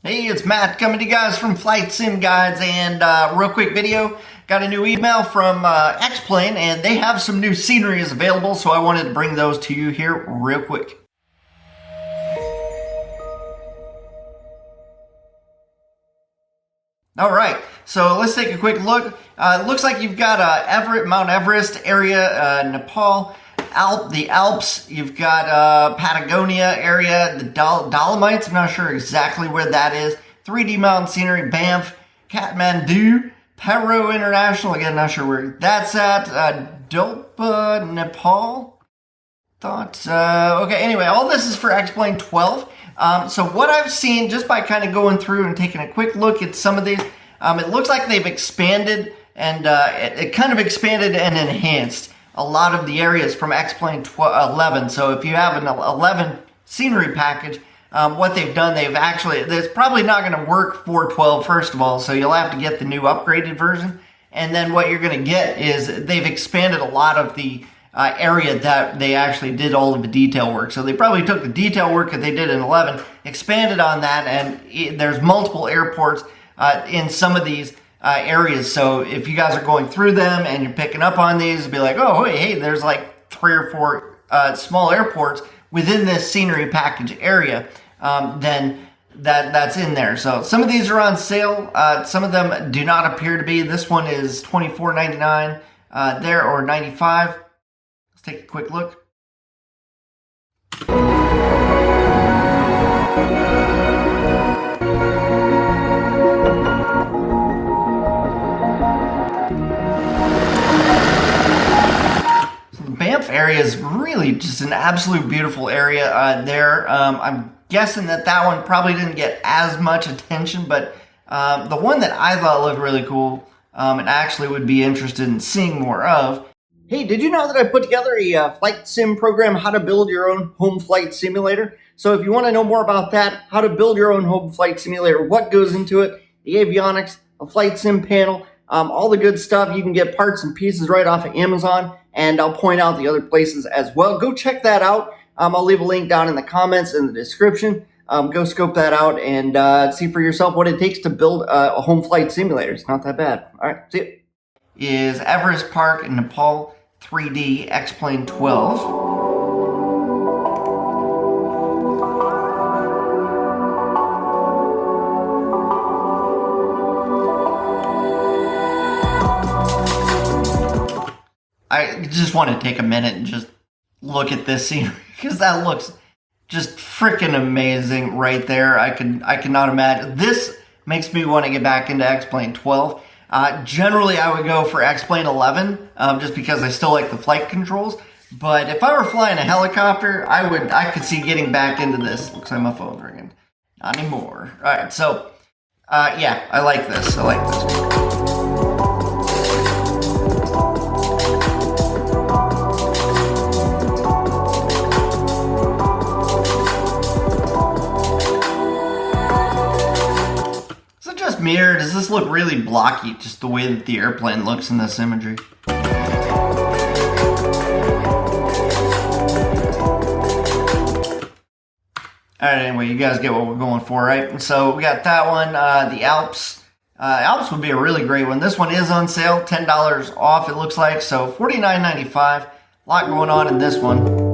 Hey, it's Matt coming to you guys from Flight Sim Guides, and real quick video. Got a new email from X-Plane, and they have some new sceneries available, so I wanted to bring those to you here real quick. All right, so let's take a quick look. It looks like you've got Mount Everest area, Nepal, the Alps. You've got Patagonia area, the Dolomites. I'm not sure exactly where that is. 3D mountain scenery, Banff, Kathmandu, Pero International. Again, not sure where that's at. Dolpa, Nepal. Okay, anyway, all this is for X-Plane 12. So what I've seen, just by kind of going through and taking a quick look at some of these, it looks like they've expanded and it kind of expanded and enhanced a lot of the areas from X-Plane 11. So if you have an 11 scenery package, what they've done, it's probably not going to work for 12, first of all, so you'll have to get the new upgraded version. And then what you're going to get is they've expanded a lot of the area that they actually did all of the detail work. So they probably took the detail work that they did in 11, expanded on that, and there's multiple airports in some of these areas. So if you guys are going through them and you're picking up on these, it'll be like, oh, hey, there's like 3 or 4 small airports within this scenery package area, then that's in there. So some of these are on sale. Some of them do not appear to be. This one is $24.99 there, or $95. Let's take a quick look. Banff area is really just an absolute beautiful area there. I'm guessing that one probably didn't get as much attention, but the one that I thought looked really cool and actually would be interested in seeing more of. Hey, did you know that I put together a flight sim program, how to build your own home flight simulator? So if you want to know more about that, how to build your own home flight simulator, what goes into it, the avionics, a flight sim panel, all the good stuff. You can get parts and pieces right off of Amazon, and I'll point out the other places as well. Go check that out. I'll leave a link down in the comments in the description. Go scope that out and see for yourself what it takes to build a home flight simulator. It's not that bad. All right, see you. Is Everest Park in Nepal, 3D X-Plane 12. I just want to take a minute and just look at this scenery because that looks just freaking amazing right there. I cannot imagine. This makes me want to get back into X-Plane 12. Generally, I would go for X-Plane 11 just because I still like the flight controls. But if I were flying a helicopter, I could see getting back into this. Looks like my phone's ringing. Not anymore. All right, so yeah, I like this. I like this. Mirror, does this look really blocky, just the way that the airplane looks in this imagery? Alright, anyway, you guys get what we're going for, right? So we got that one, the Alps. Alps would be a really great one. This one is on sale, $10 off it looks like, so $49.95. A lot going on in this one.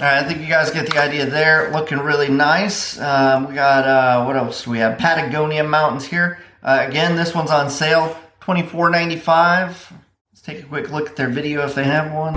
Alright, I think you guys get the idea there. Looking really nice. We got, what else do we have? Patagonia Mountains here. Again, this one's on sale, $24.95. Let's take a quick look at their video if they have one.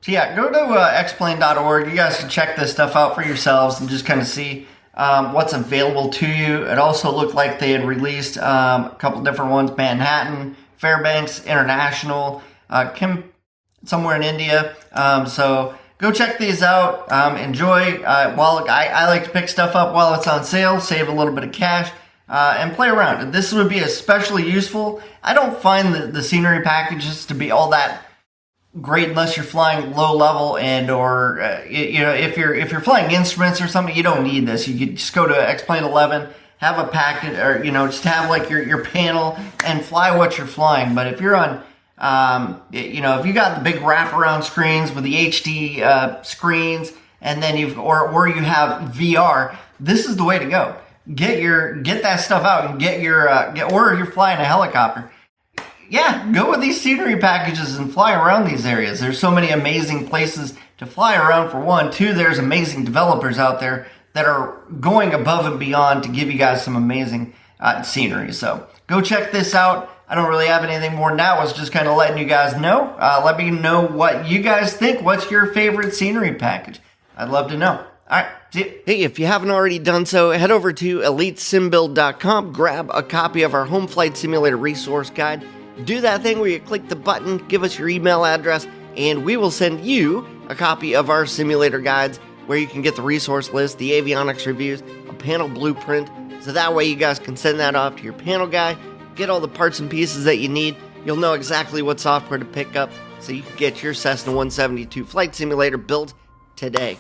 So yeah, go to xplane.org. You guys can check this stuff out for yourselves and just kind of see what's available to you. It also looked like they had released a couple different ones: Manhattan, Fairbanks, International, somewhere in India. So go check these out. Enjoy. While I like to pick stuff up while it's on sale, save a little bit of cash, and play around. This would be especially useful. I don't find the scenery packages to be all that great unless you're flying low level and or if you're flying instruments or something. You don't need this. You could just go to X-Plane 11, have a packet, or just have like your panel and fly what you're flying. But if you're on if you got the big wraparound screens with the HD screens, and then you have VR, this is the way to go. Get that stuff out and or you're flying a helicopter. Yeah, go with these scenery packages and fly around these areas. There's so many amazing places to fly around, for one. Two, there's amazing developers out there that are going above and beyond to give you guys some amazing scenery. So go check this out. I don't really have anything more now. I was just kind of letting you guys know. Let me know what you guys think. What's your favorite scenery package? I'd love to know. All right, see you. Hey, if you haven't already done so, head over to EliteSimBuild.com, grab a copy of our home flight simulator resource guide. Do that thing where you click the button, give us your email address, and we will send you a copy of our simulator guides where you can get the resource list, the avionics reviews, a panel blueprint, so that way you guys can send that off to your panel guy, get all the parts and pieces that you need. You'll know exactly what software to pick up so you can get your Cessna 172 flight simulator built today.